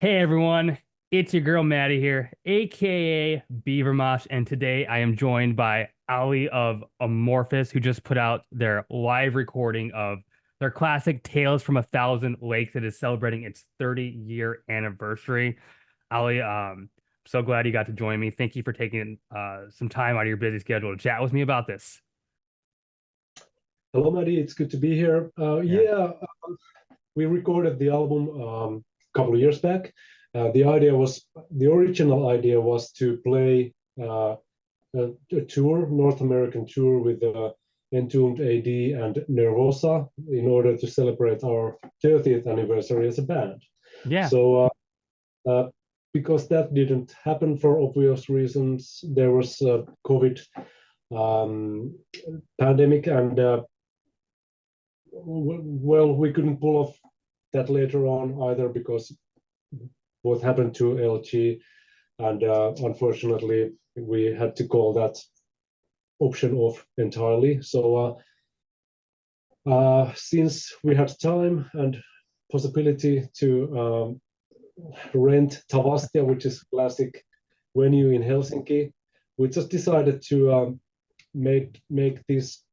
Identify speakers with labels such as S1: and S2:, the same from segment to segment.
S1: Hey everyone, it's your girl Maddie here, aka Beavermosh, and today I am joined by Ali of Amorphis, who just put out their live recording of their classic Tales from a Thousand Lakes that is celebrating its 30-year anniversary. Ali, so glad you got to join me. Thank you for taking some time out of your busy schedule to chat with me about this.
S2: Hello, Maddie. It's good to be here.
S1: Yeah.
S2: We recorded the album a couple of years back. The original idea was to play a tour, North American tour with Entombed AD and Nervosa in order to celebrate our 30th anniversary as a band.
S1: Yeah.
S2: So, uh, because that didn't happen for obvious reasons, there was a COVID um, pandemic, and well, we couldn't pull off that later on either because what happened to LG, and unfortunately, we had to call that option off entirely. So, since we had time and possibility to rent Tavastia, which is a classic venue in Helsinki, we just decided to make this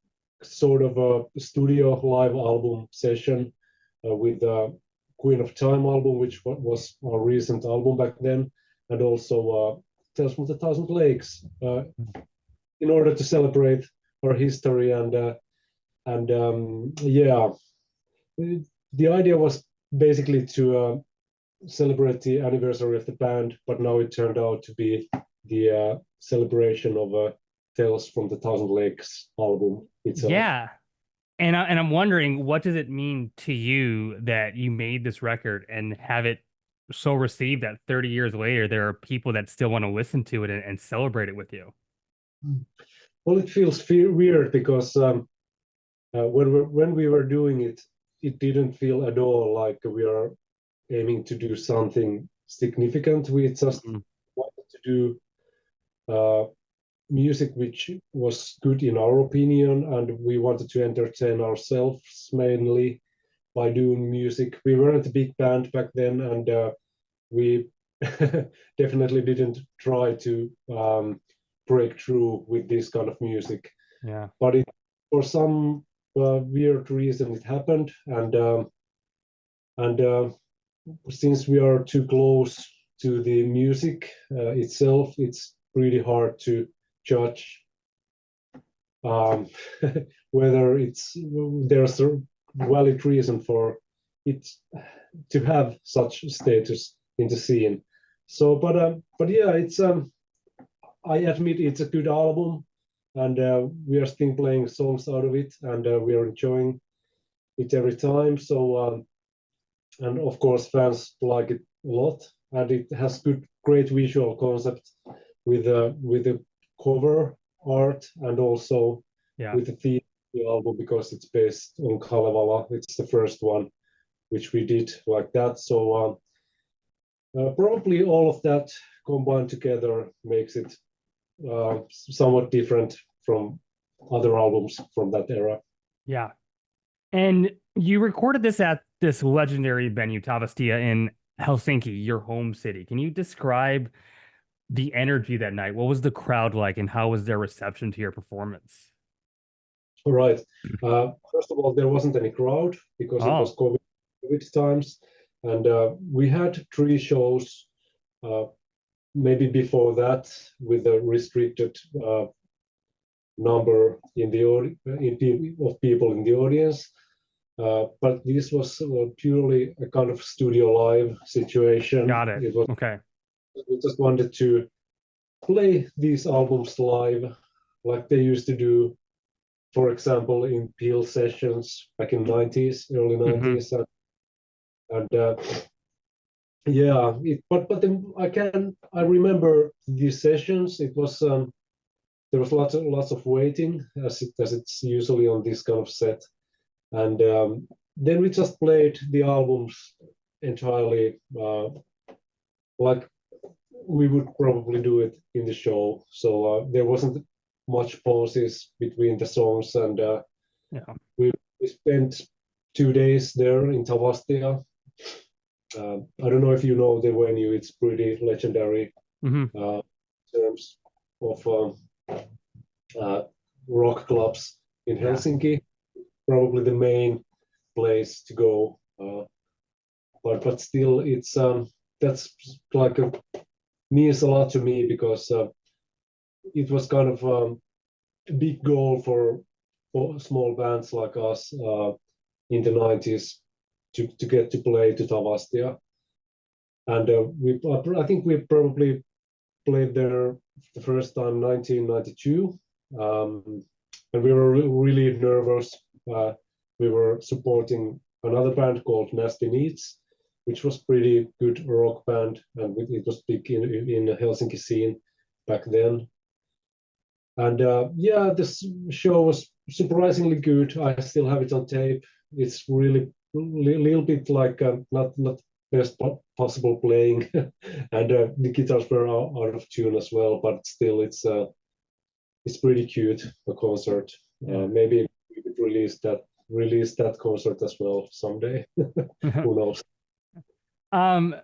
S2: sort of a studio live album session with Queen of Time album, which was our recent album back then, and also Tales from the Thousand Lakes, in order to celebrate our history and yeah, the idea was basically to celebrate the anniversary of the band, but now it turned out to be the celebration of Tales from the Thousand Lakes album itself.
S1: Yeah. And I'm wondering, what does it mean to you that you made this record and have it so received that 30 years later, there are people that still want to listen to it and celebrate it with you?
S2: Well, it feels weird because when we were doing it, it didn't feel at all like we are aiming to do something significant. We just
S1: Mhm.
S2: wanted to do uh, music which was good in our opinion, and we wanted to entertain ourselves mainly by doing music. We weren't a big band back then, and we definitely didn't try to break through with this kind of music.
S1: Yeah.
S2: But for some weird reason, it happened, and since we are too close to the music itself, it's really hard to judge um, whether there's a valid reason for it to have such status in the scene. So, but yeah, it's I admit it's a good album, and we are still playing songs out of it, and we are enjoying it every time. So, and of course, fans like it a lot, and it has great visual concept with the cover art and also
S1: Yeah.
S2: with the theme of the album because it's based on Kalevala. It's the first one which we did like that. So probably all of that combined together makes it somewhat different from other albums from that era.
S1: Yeah. And you recorded this at this legendary venue, Tavastia, in Helsinki, your home city. Can you describe the energy that night? What was the crowd like, and how was their reception to your performance?
S2: All right. First of all, there wasn't any crowd because it was
S1: Oh,
S2: COVID times, and we had three shows. Uh, Maybe before that, with a restricted number of people in the audience. But this was purely a kind of studio live situation.
S1: got it.
S2: It was
S1: Okay.
S2: We just wanted to play these albums live, like they used to do, for example, in Peel sessions back in early
S1: Hmm.
S2: 90s, and yeah. But then I remember these sessions. It was there was lots of waiting as it's usually on this kind of set, and then we just played the albums entirely like we would probably do it in the show. So there wasn't much pauses between the songs, and
S1: Yeah.
S2: we spent 2 days there in Tavastia, I don't know if you know the venue. It's pretty legendary
S1: Hmm.
S2: in terms of uh, rock clubs in
S1: Yeah.
S2: Helsinki. Probably the main place to go. But still, it's that's like means a lot to me because it was kind of a big goal for small bands like us in the 90s to get to play to Tavastia. And I think we probably played there the first time 1992. And we were really nervous. We were supporting another band called Nasty Needs, which was pretty good rock band, and it was big in the Helsinki scene back then. And yeah, this show was surprisingly good. I still have it on tape. It's really little bit like not best possible playing, and the guitars were out of tune as well. But still, it's pretty cute, a concert.
S1: Yeah.
S2: Maybe we could release that concert as well someday. Who knows?
S1: Um,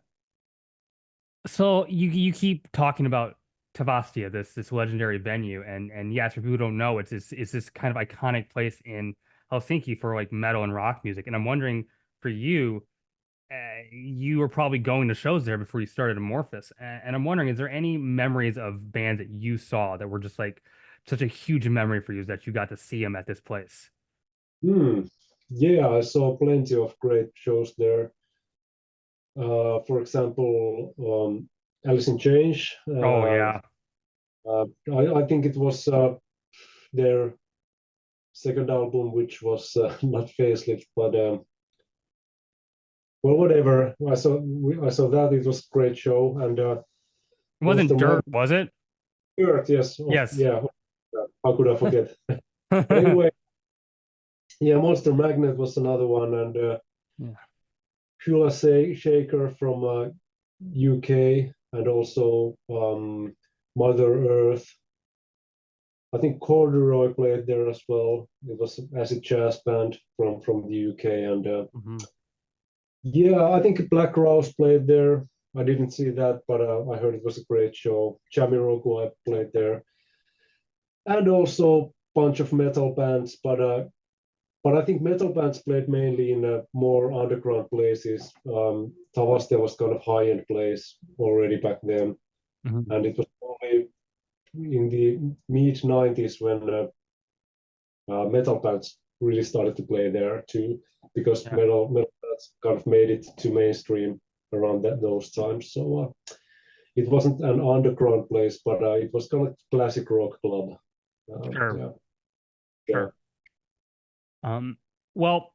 S1: so you keep talking about Tavastia, this legendary venue, and yes, for people who don't know, it's this kind of iconic place in Helsinki for like metal and rock music. And I'm wondering for you, you were probably going to shows there before you started Amorphis, and I'm wondering, is there any memories of bands that you saw that were just like such a huge memory for you that you got to see them at this place?
S2: Hmm. Yeah, I saw plenty of great shows there. For example, Alice in Change.
S1: Oh yeah,
S2: I think it was their second album, which was not Facelift, but well, whatever. I saw that it was a great show, and
S1: it wasn't
S2: Monster
S1: Dirt, was it?
S2: Magnet, yes,
S1: Yes.
S2: yeah. How could I forget? But anyway, yeah, Monster Magnet was another one, and
S1: Yeah.
S2: Hula Shaker from UK, and also Mother Earth. I think Corduroy played there as well. It was an acid jazz band from the UK, and
S1: Mhm.
S2: yeah, I think Black Rose played there. I didn't see that, but I heard it was a great show. Jamiroquai played there, and also a bunch of metal bands. But I think metal bands played mainly in more underground places. Tavastia was kind of high-end place already back then,
S1: Mhm.
S2: and it was only in the mid '90s when metal bands really started to play there too, because
S1: Yeah.
S2: metal bands kind of made it to mainstream around those times. So it wasn't an underground place, but it was kind of classic rock club.
S1: Sure.
S2: Yeah, yeah.
S1: Sure. Um, well,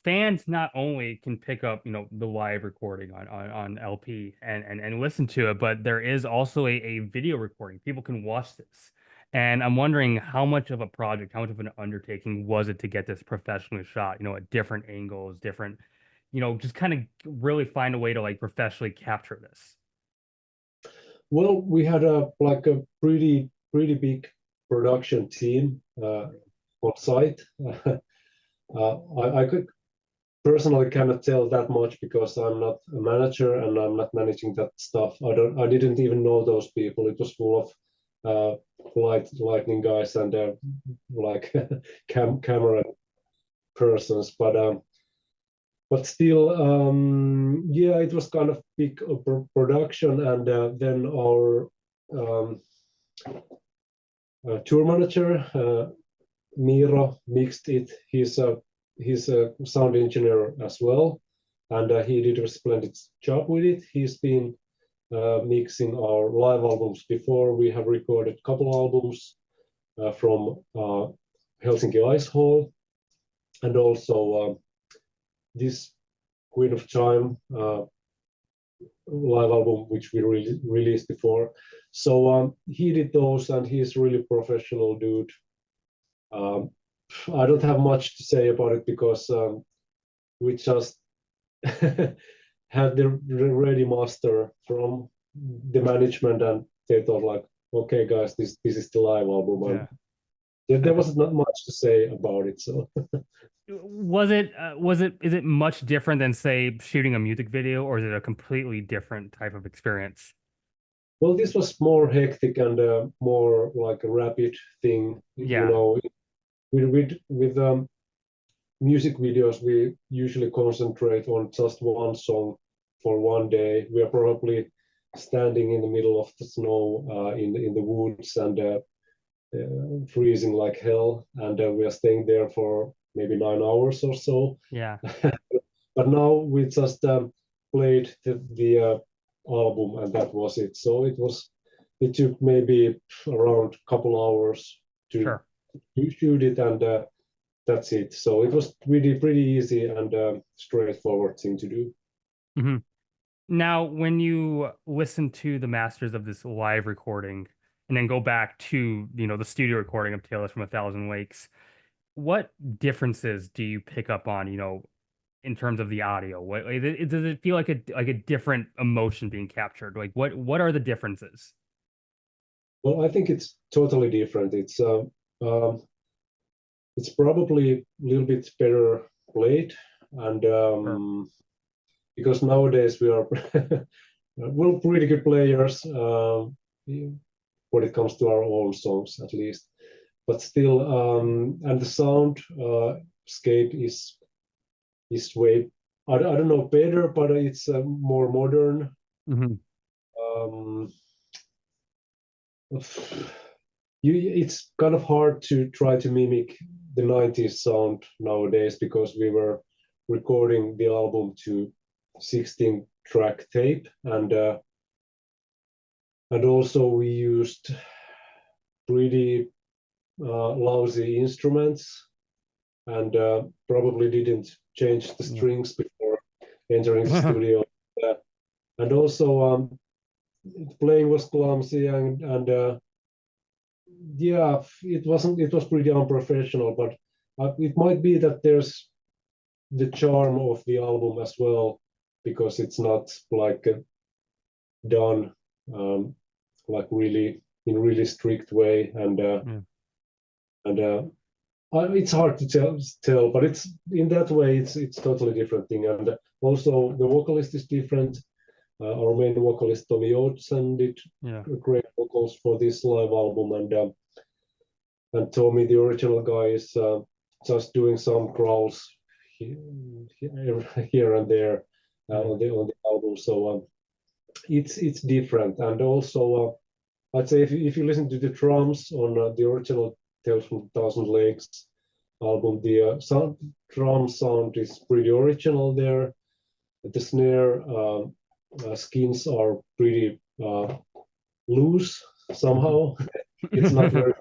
S1: fans not only can pick up, the live recording on LP and listen to it, but there is also a video recording. People can watch this. And I'm wondering how much of a project, how much of an undertaking was it to get this professionally shot, at different angles, different, just kind of really find a way to like professionally capture this.
S2: Well, we had a pretty big production team on site. I could personally cannot tell that much because I'm not a manager and I'm not managing that stuff. I didn't even know those people. It was full of lightning guys and like camera persons, but still, yeah, it was kind of big production, and then our um, tour manager Miro mixed it. He's a sound engineer as well, and he did a splendid job with it. He's been mixing our live albums before. We have recorded a couple albums from Helsinki Ice Hall, and also this Queen of Time live album, which we released before. So he did those, and he's really professional dude. Um, I don't have much to say about it because we just had the ready master from the management, and they thought like, okay, guys, this is the live album, and
S1: Yeah.
S2: there was not much to say about it. So
S1: Is it much different than say shooting a music video, or is it a completely different type of experience?
S2: Well, this was more hectic and more like a rapid thing.
S1: Yeah.
S2: With music videos, we usually concentrate on just one song for one day. We are probably standing in the middle of the snow in the woods and freezing like hell, and we are staying there for maybe 9 hours or so.
S1: Yeah.
S2: But now we just played the album, and that was it. So it took maybe around a couple hours to
S1: Sure.
S2: shoot it, and that's it. So it was really pretty easy and straightforward thing to do.
S1: Hmm. Now, when you listen to the masters of this live recording and then go back to, the studio recording of Tales from a Thousand Lakes, what differences do you pick up on, in terms of the audio? Does it feel like a different emotion being captured? Like what are the differences?
S2: Well, I think it's totally different. Um, it's probably a little bit better played, and
S1: Sure.
S2: because nowadays we are well pretty good players when it comes to our own songs at least, but still, and the sound scape is way I don't know better, but it's more modern.
S1: Hmm.
S2: Um, it's kind of hard to try to mimic the 90s sound nowadays because we were recording the album to 16 track tape, and also we used pretty lousy instruments, and probably didn't change the
S1: Yeah.
S2: strings before entering the studio. Uh, and also playing was clumsy, and yeah, it was pretty unprofessional, but it might be that there's the charm of the album as well, because it's not like done like really in really strict way,
S1: Yeah.
S2: and it's hard to tell, but it's in that way it's totally different thing. And also the vocalist is different. Our main vocalist Tommy Oatsen did
S1: Yeah.
S2: great vocals for this live album, and Tommy, the original guy, is just doing some growls here and there
S1: Yeah.
S2: on the album. So it's different, and also I'd say if you listen to the drums on the original Tales from Thousand Lakes album, the drum sound is pretty original there. The snare skins are pretty loose
S1: Mhm.
S2: somehow. It's not very,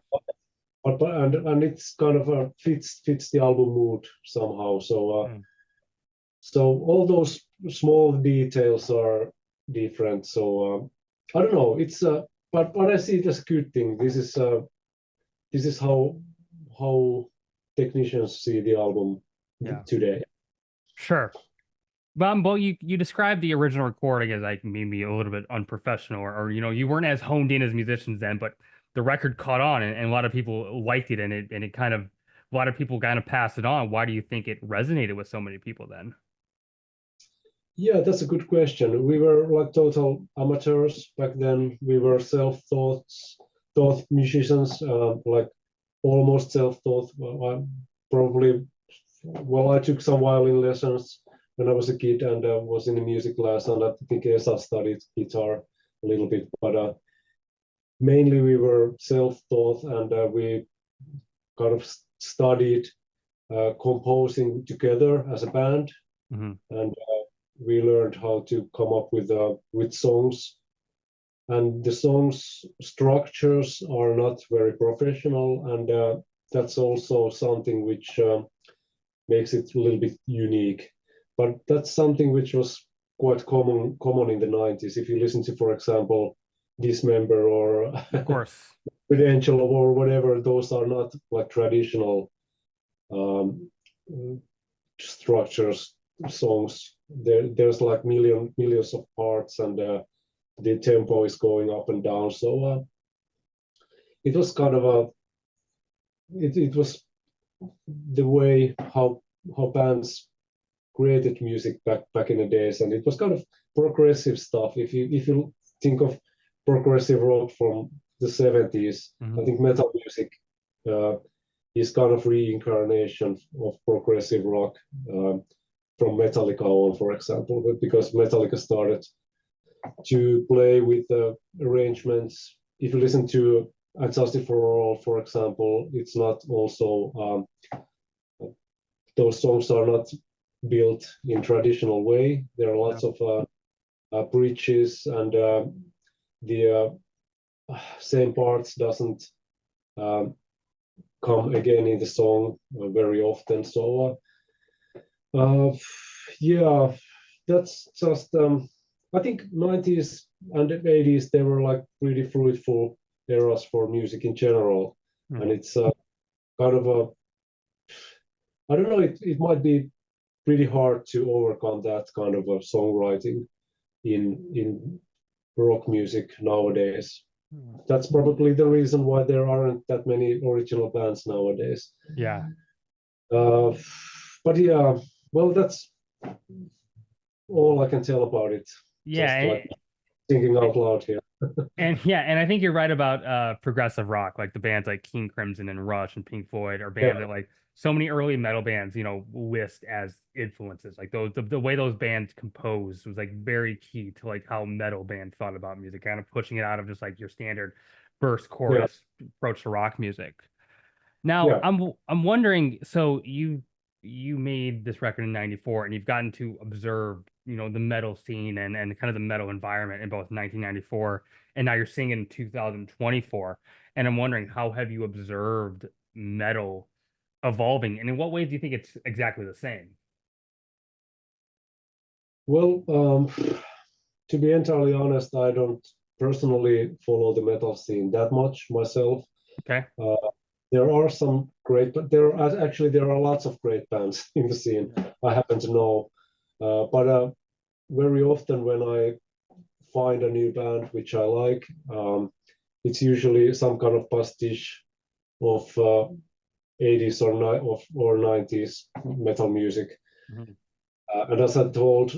S2: and it's kind of fits the album mood somehow.
S1: Mm.
S2: So all those small details are different. So I don't know. It's but I see it as a good thing. This is how technicians see the album
S1: Yeah.
S2: today.
S1: Sure. Well, you described the original recording as like maybe a little bit unprofessional, or you weren't as honed in as musicians then, but the record caught on, and a lot of people liked it, and it kind of a lot of people kind of passed it on. Why do you think it resonated with so many people then?
S2: Yeah, that's a good question. We were like total amateurs back then. We were taught musicians, like almost self-taught. Probably, well, I took some violin lessons when I was a kid, and was in a music class, and I think I studied guitar a little bit, but mainly we were self-taught, and we kind of studied composing together as a band,
S1: Hmm.
S2: and we learned how to come up with songs. And the songs structures are not very professional, and that's also something which makes it a little bit unique. But that's something which was quite common in the 90s. If you listen to, for example, Dismember or
S1: Of course.
S2: Credential or whatever, those are not like traditional um, structures songs. There's like millions of parts, and the tempo is going up and down. So it was kind of it was the way how how bands created music back in the days, and it was kind of progressive stuff. If you think of progressive rock from the 70s, I think metal music uh, is kind of reincarnation of progressive rock from Metallica on, for example, but because Metallica started to play with arrangements. If you listen to Adjusted for All, for example, it's not also those songs are not built in traditional way. There are lots of bridges, and the same parts doesn't um, come again in the song very often. So yeah, that's just I think 90s and 80s, they were like pretty fruitful eras for music in general, and it's kind of a, I don't know, it might be pretty hard to overcome that kind of a songwriting in rock music nowadays. That's probably the reason why there aren't that many original bands nowadays.
S1: Yeah.
S2: But yeah, well, that's all I can tell about it.
S1: Yeah.
S2: Just like thinking out loud here.
S1: And I think you're right about progressive rock, like the bands like King Crimson and Rush and Pink Floyd are bands
S2: Yeah,
S1: that like so many early metal bands, list as influences. Like the way those bands composed was like very key to like how metal bands thought about music, kind of pushing it out of just like your standard verse
S2: yeah,
S1: chorus approach to rock music. Now,
S2: yeah.
S1: I'm wondering, so you made this record in 94 and you've gotten to observe, the metal scene and kind of the metal environment in both 1994 and now you're seeing it in 2024. And I'm wondering, how have you observed metal evolving and in what ways do you think it's exactly the same?
S2: Well, to be entirely honest, I don't personally follow the metal scene that much myself.
S1: Okay.
S2: Uh, there are some great, but there are lots of great bands in the scene. I happen to know, but very often when I find a new band which I like, it's usually some kind of pastiche of 80s or 90s metal music.
S1: Mhm.
S2: And as I told,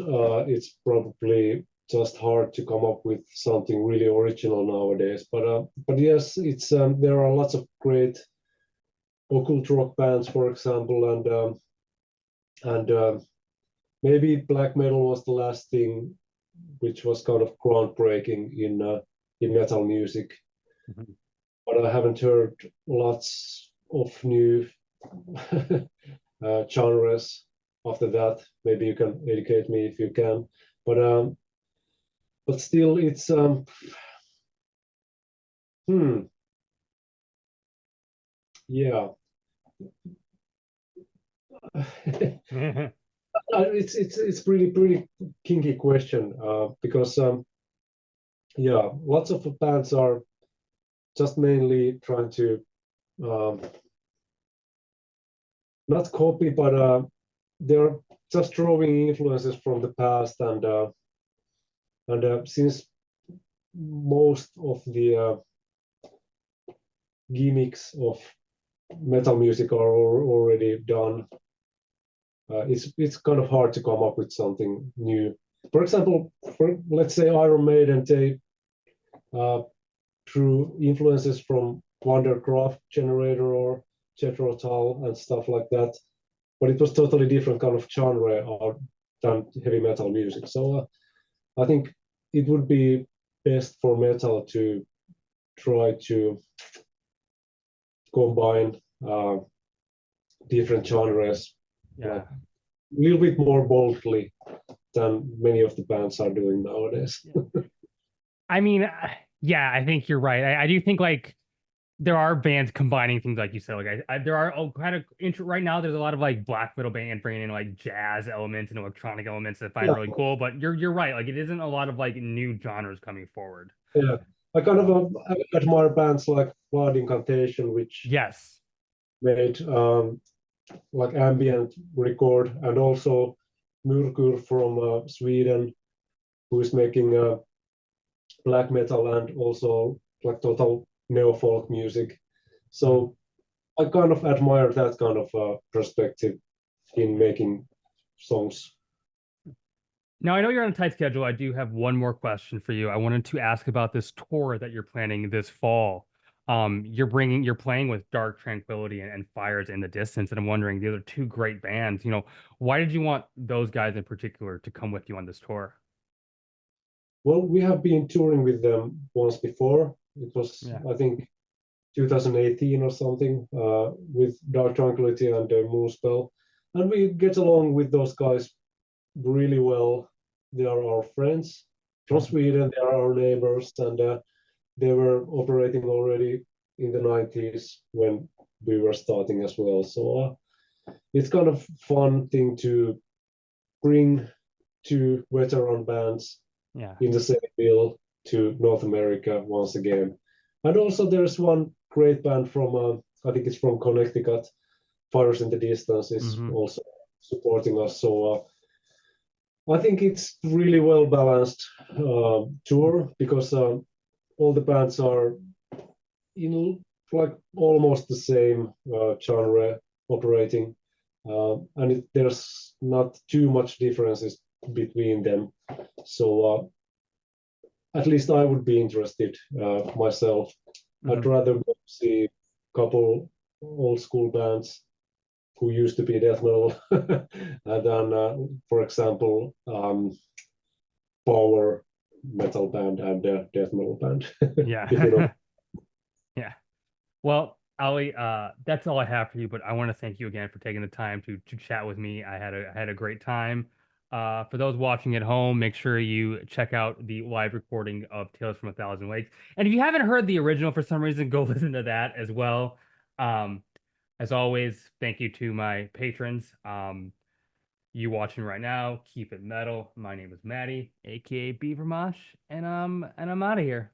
S2: it's probably just hard to come up with something really original nowadays. But yes, it's there are lots of great occult rock bands, for example, and maybe black metal was the last thing which was kind of groundbreaking in metal music.
S1: Mhm.
S2: But I haven't heard lots of new genres after that. Maybe you can educate me if you can. But um, but still, it's hmm, yeah. It's pretty kinky question because yeah, lots of bands are just mainly trying to um, not copy, but they're just drawing influences from the past, and since most of the gimmicks of metal music are already done, it's kind of hard to come up with something new. For example, let's say Iron Maiden, they uh, drew influences from Wondercraft Generator or Jethro Tull and stuff like that, but it was totally different kind of genre than heavy metal music. So I think it would be best for metal to try to combine different genres like
S1: Yeah.
S2: a little bit more boldly than many of the bands are doing nowadays.
S1: I mean, yeah, I think you're right. I do think like there are bands combining things like you said. Like there are kind of right now. There's a lot of like black metal bands bringing in like jazz elements and electronic elements that I find
S2: Yeah,
S1: really cool. But you're right. Like it isn't a lot of like new genres coming forward.
S2: yeah. I kind of admire bands like Blood Incantation, which
S1: Yes.
S2: made like ambient record, and also Murkur from Sweden, who is making black metal and also like total neo folk music.
S1: Mhm.
S2: So I kind of admire that kind of perspective. in making songs.
S1: Now I know you're on a tight schedule. I do have one more question for you. I wanted to ask about this tour that you're planning this fall. You're playing with Dark Tranquility and Fires in the Distance, and I'm wondering, the other two great bands, why did you want those guys in particular to come with you on this tour?
S2: Well, we have been touring with them once before. It was,
S1: Yeah.
S2: I think, 2018 or something, with Dark Tranquility and Moonspell. And we get along with those guys really well. They are our friends from
S1: Mhm.
S2: Sweden, they are our neighbors, and they were operating already in the 90s when we were starting as well. So it's kind of fun thing to bring two veteran bands
S1: Yeah.
S2: in the same bill to North America once again. And also there's one great band from, I think it's from Connecticut, Fires in the Distance is
S1: Hmm.
S2: also supporting us. So I think it's really well balanced tour because all the bands are in like almost the same genre operating, there's not too much differences between them. So at least I would be interested myself. I'd
S1: Hmm.
S2: rather go see a couple old school bands who used to be death metal than, for example, power metal band and death metal band, if you know.
S1: Yeah. Yeah. Well, Ali, that's all I have for you, but I want to thank you again for taking the time to chat with me. I had a great time. For those watching at home, make sure you check out the live recording of Tales from a Thousand Lakes. And if you haven't heard the original for some reason, go listen to that as well. Um, as always, thank you to my patrons. You watching right now, keep it metal. My name is Maddie, aka Beaver Mosh, and I'm out of here.